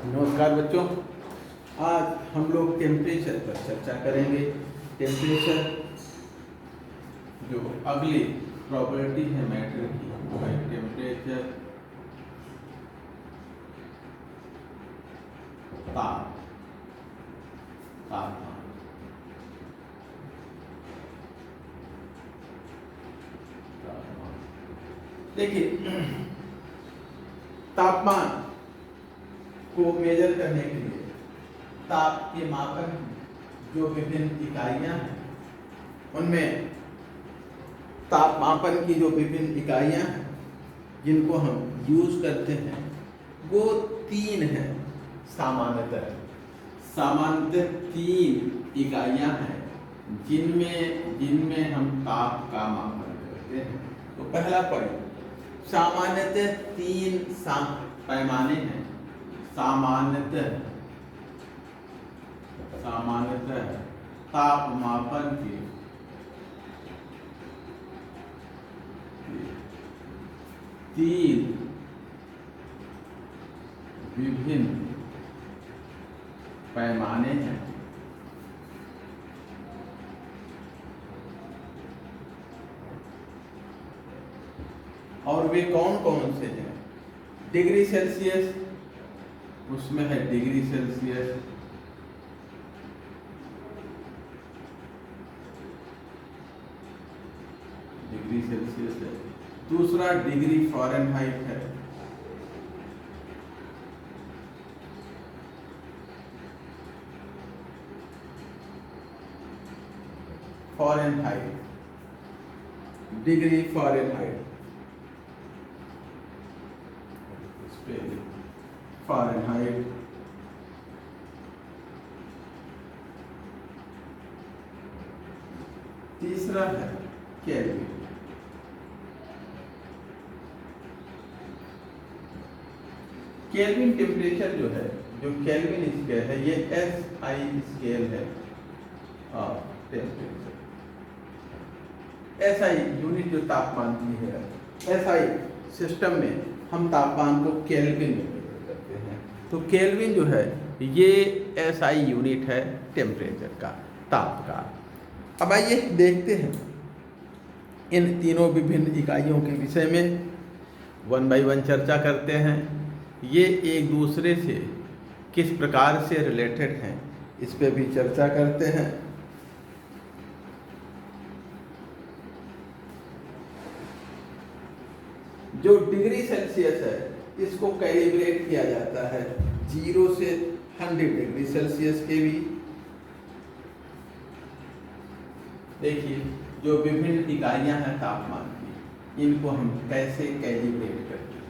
नमस्कार बच्चों। आज हम लोग टेम्परेचर पर चर्चा करेंगे। टेम्परेचर जो अगली प्रॉपर्टी है मैटर की वो है टेम्परेचर तापमान। देखिए, तापमान को मेजर करने के लिए ताप के मापन जो विभिन्न इकाइयां हैं उनमें ताप मापन की जो विभिन्न इकाइयां हैं जिनको हम यूज करते हैं वो तीन हैं। सामान्यतः तीन इकाइयां हैं जिनमें हम ताप का मापन करते हैं। तो पहला पॉइंट, सामान्यतः तीन पैमाने हैं। सामान्यतः तापमापन के तीन विभिन्न पैमाने हैं। और वे कौन कौन से हैं? डिग्री सेल्सियस, उसमें है डिग्री सेल्सियस, है। दूसरा डिग्री फ़ारेनहाइट है। Degree Fahrenheit. तीसरा है केल्विन। केल्विन टेम्परेचर जो है, जो केल्विन स्केल है, ये SI स्केल है टेम्परेचर। SI यूनिट जो तापमान की है, SI सिस्टम में हम तापमान को केल्विन में मेजर करते हैं। तो केल्विन जो है ये SI यूनिट है टेम्परेचर का, ताप का। अब आइए देखते हैं इन तीनों विभिन्न इकाइयों के विषय में, वन बाय वन चर्चा करते हैं। ये एक दूसरे से किस प्रकार से रिलेटेड हैं इस पे भी चर्चा करते हैं। जो डिग्री सेल्सियस है इसको कैलिब्रेट किया जाता है 0 से 100 डिग्री सेल्सियस के भी। देखिए, जो विभिन्न इकाइयां हैं तापमान की, इनको हम कैसे कैलिब्रेट करते हैं।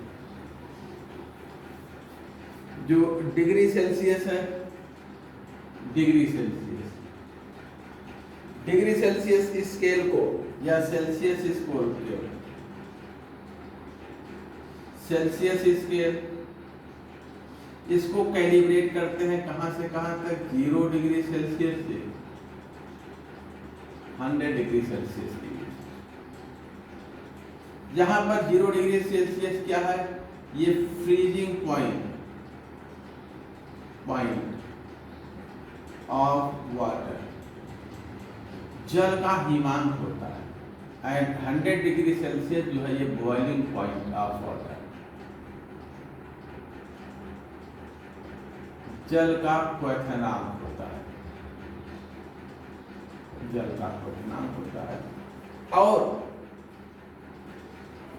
जो डिग्री सेल्सियस है, डिग्री सेल्सियस स्केल को या सेल्सियस स्केल इसको कैलिब्रेट करते हैं कहां से कहां तक? 0 डिग्री सेल्सियस से 100 डिग्री सेल्सियस के बीच। यहां पर 0 डिग्री सेल्सियस क्या है? ये फ्रीजिंग पॉइंट ऑफ वाटर, जल का हिमांक होता है। एंड 100 डिग्री सेल्सियस जो है ये बॉइलिंग पॉइंट ऑफ वाटर, जल का क्वथनांक होता है। और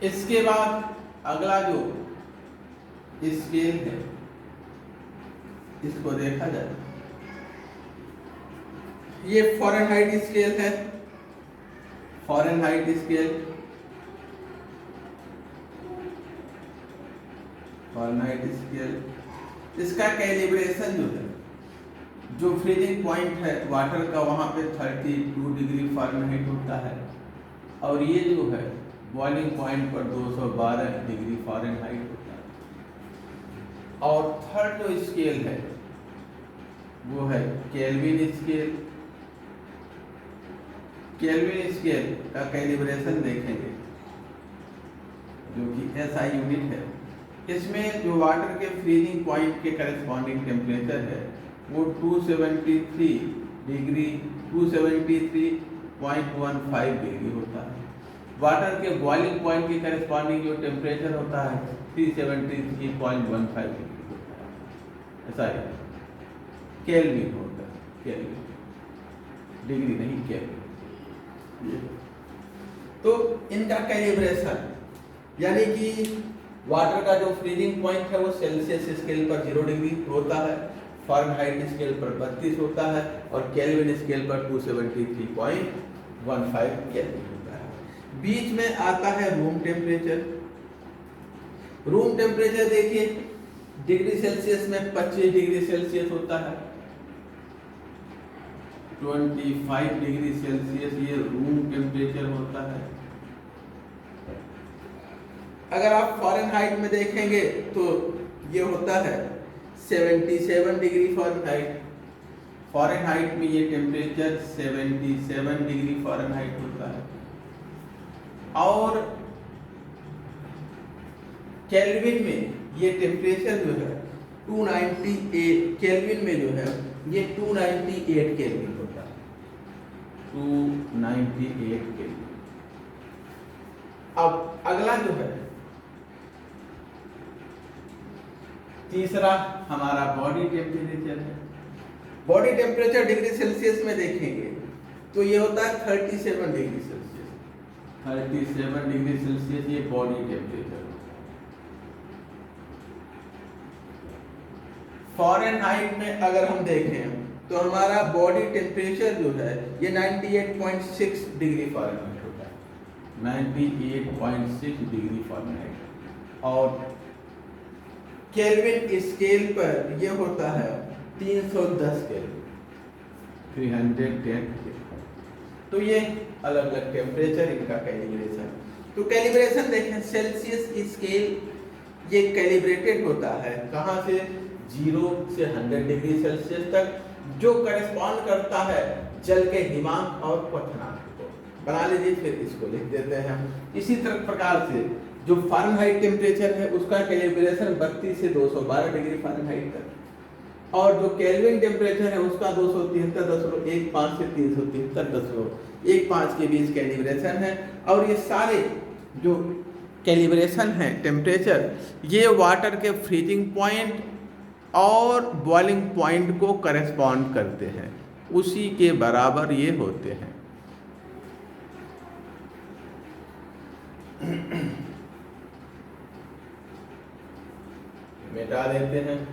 इसके बाद अगला जो स्केल है इसको देखा जाए, ये फ़ारेनहाइट स्केल है। फ़ारेनहाइट स्केल इसका कैलिब्रेशन जो है, जो फ्रीजिंग पॉइंट है वाटर का वहां पे 32 डिग्री फ़ारेनहाइट होता है। और ये जो है बॉइलिंग पॉइंट पर 212 डिग्री फ़ारेनहाइट होता है। और थर्ड जो स्केल है वो है केल्विन स्केल। केल्विन स्केल का कैलिब्रेशन देखेंगे जो कि SI यूनिट है। इसमें जो वाटर के फ्रीजिंग पॉइंट के करस्पॉन्डिंग टेम्परेचर है वो 273.15 डिग्री होता है। वाटर के बॉइलिंग पॉइंट के करस्पॉन्डिंग जो टेम्परेचर होता है 373.15 डिग्री होता है। ऐसा है, केल्विन होता है, केल्विन, डिग्री नहीं केल्विन। तो इनका कैलिब्रेशन यानी कि वाटर का जो फ्रीजिंग पॉइंट है वो सेल्सियस स्केल पर 0 डिग्री होता है, फ़ारेनहाइट स्केल पर 32 होता है और केल्विन स्केल पर 273.15 केल्विन होता है। बीच में आता है रूम टेम्परेचर। रूम टेम्परेचर देखिए डिग्री सेल्सियस में 25 डिग्री सेल्सियस होता है, 25 डिग्री सेल्सियस ये रूम टेम्परेचर होता है। अगर आप फ़ारेनहाइट में देखेंगे तो ये होता है 77 डिग्री फ़ारेनहाइट। फ़ारेनहाइट में ये टेम्परेचर 77 डिग्री फ़ारेनहाइट होता है। और केल्विन में ये टेम्परेचर जो है 298 केल्विन में जो है ये 298 केल्विन होता है, 298 केल्विन। अब अगला जो है तीसरा हमारा बॉडी टेम्परेचर है। बॉडी टेम्परेचर डिग्री सेल्सियस में देखेंगे तो ये होता है 37 डिग्री सेल्सियस, 37 डिग्री सेल्सियस ये बॉडी टेम्परेचर। फ़ारेनहाइट में अगर हम देखें तो हमारा बॉडी टेम्परेचर जो है ये 98.6 डिग्री फ़ारेनहाइट होता है, 98.6 डिग्री फ़ारेनहाइट। और केल्विन स्केल पर ये होता है 310 केल्विन, 310 केल्विन। तो ये अलग अलग टेम्परेचर इनका कैलिब्रेशन। तो कैलिब्रेशन देखें सेल्सियस स्केल ये कैलिब्रेटेड होता है कहाँ से, 0 से 100 डिग्री सेल्सियस तक, जो करस्पॉन्ड करता है जल के हिमांक और क्वथनांक को। बना लीजिए, फिर इसको लिख देते हैं हम। इसी तरह प्रकार से जो फ़ारेनहाइट टेम्परेचर है उसका कैलिब्रेशन 32 से 212 डिग्री फ़ारेनहाइट तक, और जो केल्विन टेम्परेचर है उसका 273.15 से 373.15 के बीच कैलिब्रेशन है। और ये सारे जो कैलिब्रेशन है टेम्परेचर ये वाटर के फ्रीजिंग पॉइंट और बॉइलिंग पॉइंट को करस्पॉन्ड करते हैं, उसी के बराबर ये होते हैं। मिटा देते हैं।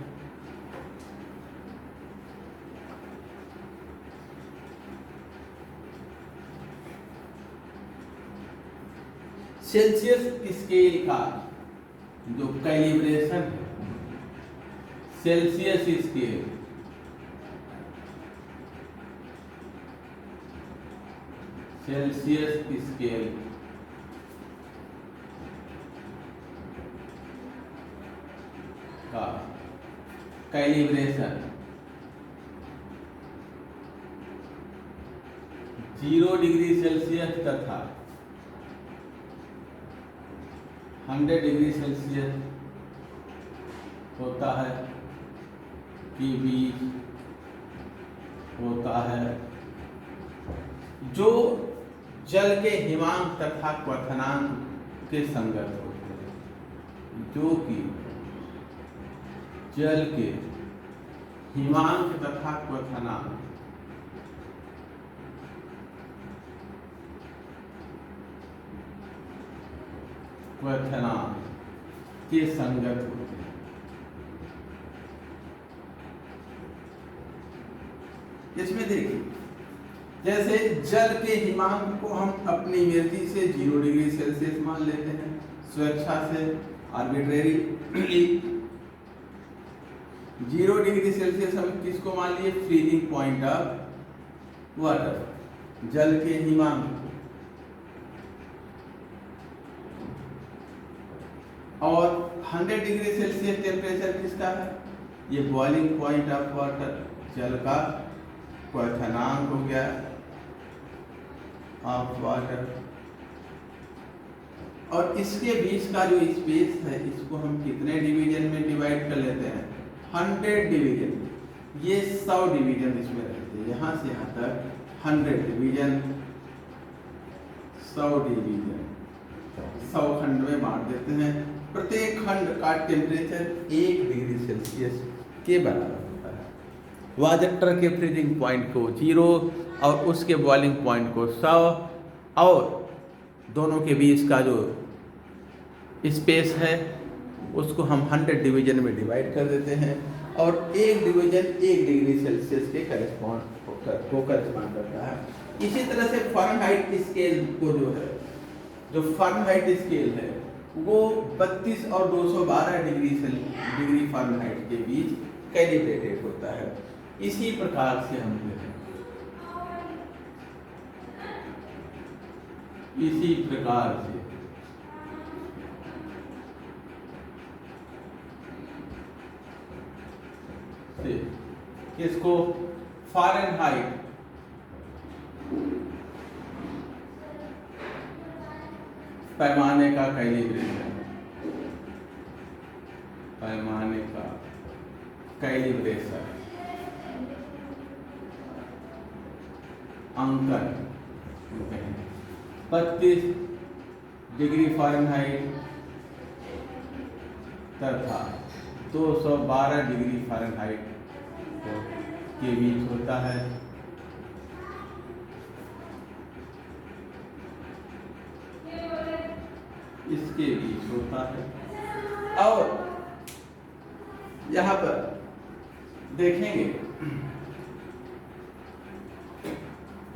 सेल्सियस स्केल का जो कैलिब्रेशन है, सेल्सियस स्केल का कैलिब्रेशन 0 डिग्री सेल्सियस तथा 100 डिग्री सेल्सियस होता है के बीच होता है, जो जल के हिमांक तथा क्वथनांक के संगत होते हैं, जो कि जल के हिमांक तथा क्वथनांक के संगत होते हैं। इसमें देखिए जैसे जल के हिमांक को हम अपनी मर्जी से 0 डिग्री सेल्सियस मान लेते हैं, स्वेच्छा से, आर्बिट्रेरी। 0 डिग्री सेल्सियस हम किसको मान लिए, फ्रीजिंग पॉइंट ऑफ वाटर, जल के हिमांक। और 100 डिग्री सेल्सियस टेम्परेचर किसका है, ये बॉइलिंग पॉइंट ऑफ वाटर, जल का क्वथनांक हो गया ऑफ वाटर। और इसके बीच का जो स्पेस है इसको हम कितने डिवीजन में डिवाइड कर लेते हैं? 100 डिवीजन। ये 100 डिवीजन इसमें रहते हैं, यहाँ से यहाँ तक 100 डिवीजन, 100 डिवीजन 100 खंड में बांट देते हैं। प्रत्येक खंड का टेम्परेचर 1 डिग्री सेल्सियस के बराबर होता है। वाजेक्टर के फ्रीजिंग पॉइंट को 0 और उसके बॉइलिंग पॉइंट को 100 और दोनों के बीच का जो स्पेस है उसको हम 100 डिवीजन में डिवाइड कर देते हैं और एक डिवीजन 1 डिग्री सेल्सियस के करेस्पॉन्ड करता है। इसी तरह से फ़ारेनहाइट स्केल को जो फ़ारेनहाइट स्केल है वो 32 और 212 डिग्री फ़ारेनहाइट के बीच कैलिब्रेटेड होता है। इसी प्रकार से हम इसी प्रकार से इसको फ़ारेनहाइट पैमाने का कैलिब्रेशन, पैमाने का कैलिब्रेशन, अंकन 32 डिग्री फ़ारेनहाइट तथा 212 डिग्री फ़ारेनहाइट के बीच होता है। इसके बीच होता है और यहाँ पर देखेंगे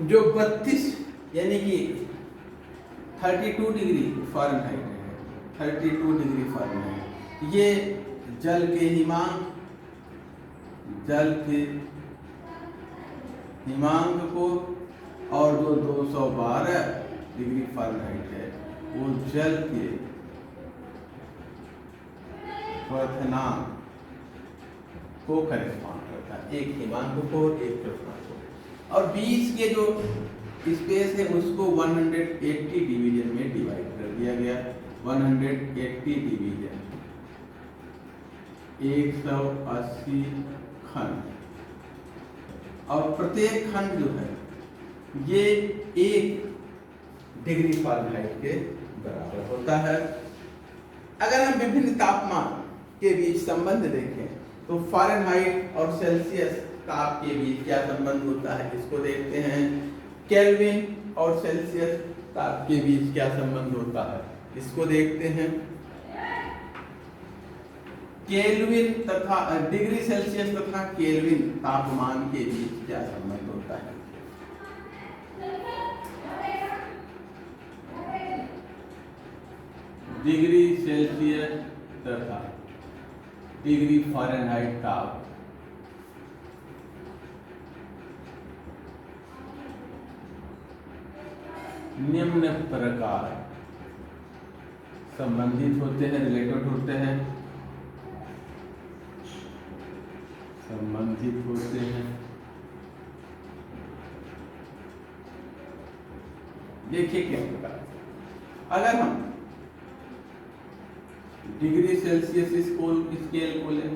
जो 32 यानी कि 32 डिग्री फ़ारेनहाइट है, 32 डिग्री फ़ारेनहाइट, ये जल के हिमांक को और जो 212 डिग्री फ़ारेनहाइट है वो जल के क्वथनांक को करेस्पॉन्ड करता है, एक हिमांक को एक क्वथनांक को। और बीच के जो स्पेस है उसको 180 डिवीजन में डिवाइड कर दिया गया। 180 डिवीजन 180 खंड और प्रत्येक खंड जो है ये 1 डिग्री फ़ारेनहाइट के बराबर होता है। अगर हम विभिन्न तापमान के बीच संबंध देखें तो फ़ारेनहाइट और सेल्सियस ताप के बीच क्या संबंध होता है इसको देखते हैं। केल्विन और सेल्सियस ताप के बीच क्या संबंध होता है इसको देखते हैं। केल्विन तथा डिग्री सेल्सियस तथा केल्विन तापमान के बीच क्या संबंध होता है? डिग्री सेल्सियस तथा डिग्री फ़ारेनहाइट ताप निम्न प्रकार संबंधित होते हैं, रिलेटेड होते हैं, संबंधित होते हैं। देखिए किस प्रकार, अगर हम डिग्री सेल्सियस स्केल को लें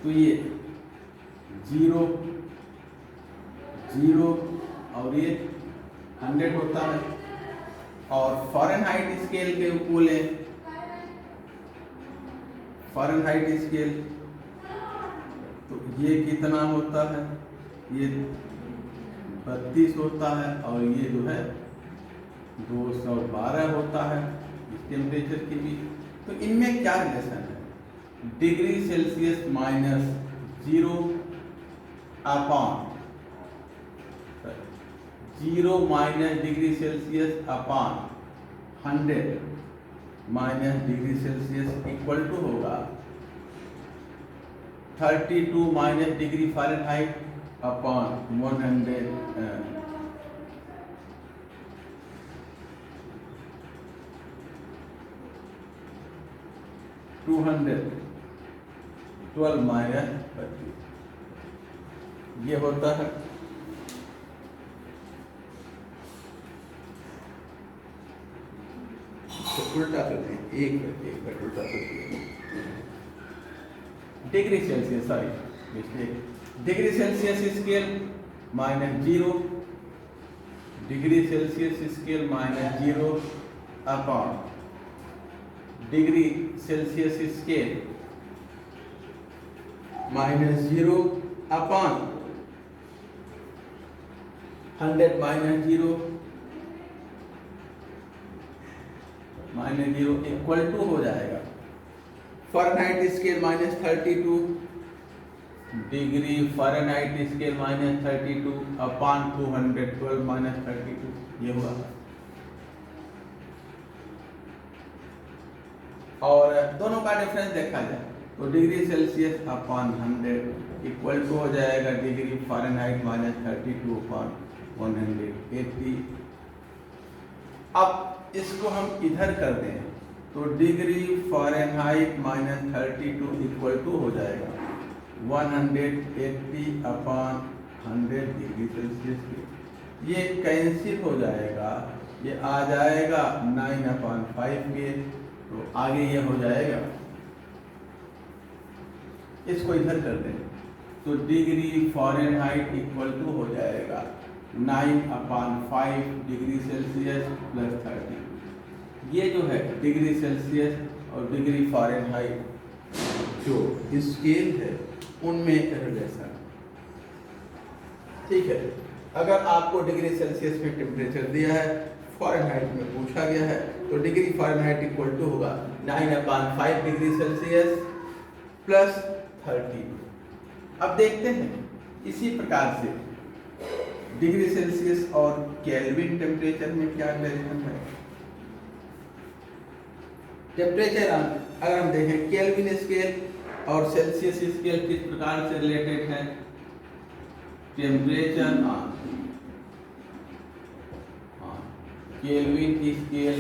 तो ये 0 और ये 100 होता है। और फ़ारेनहाइट स्केल के को लें, फ़ारेनहाइट स्केल तो ये कितना होता है? ये 32 होता है और ये जो है 212 होता है इस टेम्परेचर के बीच। तो इनमें क्या रिलेशन है? Degree Celsius minus 0 upon 0 minus degree Celsius upon 100 minus degree Celsius equal to होगा 32 minus degree Fahrenheit upon 100 212 minus 32 ये होता है। उल्टा करते हैं, एक मिनट उल्टा करते हैं। Degree Celsius, sorry mistake, degree Celsius scale -0, degree Celsius scale -0 upon degree Celsius scale -0 upon 100 -0 equal to हो जाएगा Fahrenheit scale -32, degree Fahrenheit scale -32 upon 212 -32, ये हुआ। और दोनों का डिफरेंस देखा जाए तो degree Celsius upon 100 equal to हो जाएगा डिग्री फ़ारेनहाइट -32 अपॉन 180। अब इसको हम इधर कर दें तो डिग्री फ़ारेनहाइट -32 इक्वल टू हो जाएगा 180 अपॉन 100 डिग्री सेल्सियस। ये कैंसिल हो जाएगा, ये आ जाएगा 9/5 के, तो आगे ये हो जाएगा, इसको इधर कर दें तो डिग्री फ़ारेनहाइट इक्वल टू हो जाएगा 9/5 डिग्री सेल्सियस प्लस 30। ये जो है डिग्री सेल्सियस और डिग्री फ़ारेनहाइट जो स्केल है उनमें रिलेशन, ठीक है। अगर आपको डिग्री सेल्सियस में टेम्परेचर दिया है, फ़ारेनहाइट में पूछा गया है, तो डिग्री फ़ारेनहाइट इक्वल टू होगा 9/5 डिग्री सेल्सियस प्लस 30। अब देखते हैं इसी प्रकार से डिग्री सेल्सियस और केल्विन टेम्परेचर में क्या रिलेशन है। टेम्परेचर अगर हम देखें केल्विन स्केल और सेल्सियस स्केल किस प्रकार से रिलेटेड है, temperature Kelvin scale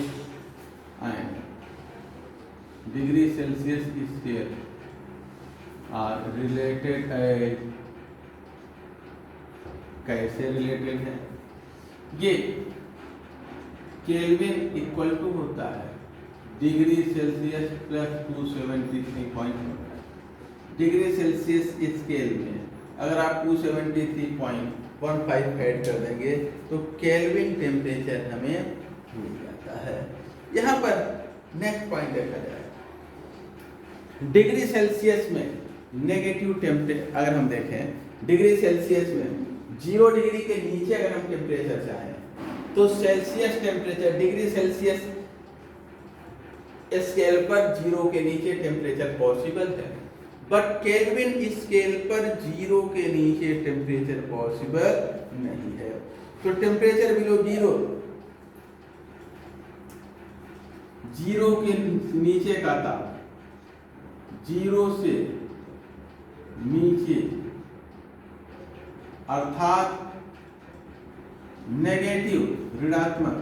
and degree Celsius scale are related as, कैसे रिलेटेड है, ये केल्विन इक्वल टू होता है degree Celsius plus 273.1। Degree Celsius scale में अगर आप 273.15 ऐड कर देंगे तो केल्विन टेम्परेचर हमें मिल जाता है। यहाँ पर नेक्स्ट पॉइंट देखा जाए, डिग्री सेल्सियस में नेगेटिव टेम्परेचर अगर हम देखें, डिग्री सेल्सियस में 0 डिग्री के नीचे अगर हम टेम्परेचर चाहें तो Celsius temperature degree Celsius scale पर 0 के नीचे टेम्परेचर पॉसिबल है, बट केल्विन स्केल पर 0 के नीचे टेम्परेचर पॉसिबल नहीं है। तो टेम्परेचर बिलो 0 के नीचे का ताप, 0 से नीचे अर्थात नेगेटिव ऋणात्मक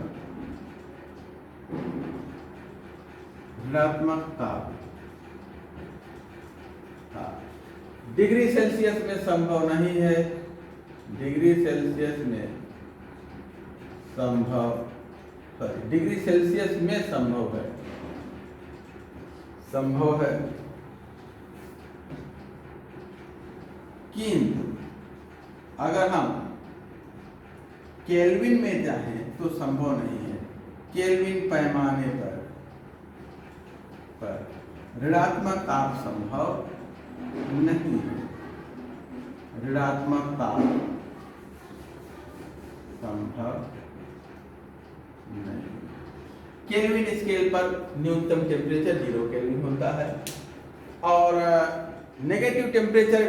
ताप डिग्री सेल्सियस में संभव नहीं है, डिग्री सेल्सियस में डिग्री सेल्सियस में संभव है, किंतु अगर हम केल्विन में चाहें तो संभव नहीं है। केल्विन पैमाने पर ऋणात्मक ताप संभव नहीं है, ऋणात्मक ताप संभव नहीं। केल्विन स्केल पर न्यूनतम टेम्परेचर 0 केल्विन होता है और negative temperature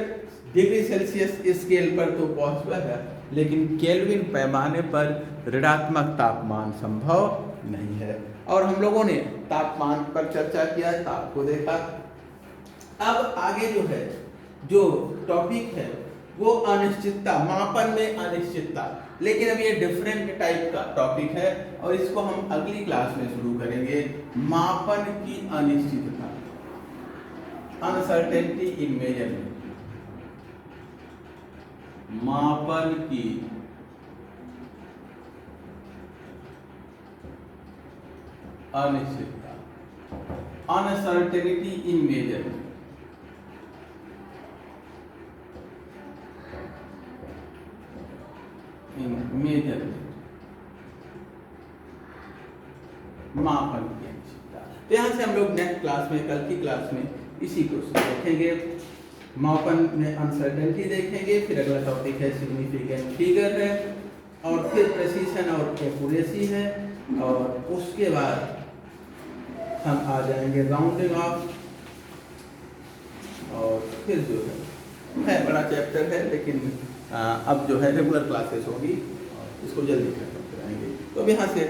degree Celsius scale पर तो पॉसिबल है, लेकिन केल्विन पैमाने पर ऋणात्मक तापमान संभव नहीं है। और हम लोगों ने तापमान पर चर्चा किया, ताप को देखा। अब आगे जो है, जो टॉपिक है वो अनिश्चितता, मापन में अनिश्चितता, लेकिन अब ये डिफरेंट टाइप का टॉपिक है और इसको हम अगली क्लास में शुरू करेंगे। मापन की अनिश्चितता, अनसर्टेनिटी इन मेजरमेंट, मापन की अनिश्चितता। अनसर्टेनिटी इन मेजरमेंट, मापन की अनिश्चितता। तो यहाँ से हम लोग नेक्स्ट क्लास में, कल की क्लास में इसी को देखेंगे, मापन में अनसर्टेनिटी देखेंगे, फिर अगला टॉपिक है सिग्निफिकेंट फिगर है, और फिर प्रेसिशन और एक्यूरेसी है, और उसके बाद हम आ जाएंगे राउंडिंग ऑफ, और फिर जो है बड़ा चैप्टर है, लेकिन अब जो है रेगुलर क्लासेस होगी, इसको जल्दी खत्म कराएंगे। तो अब यहाँ से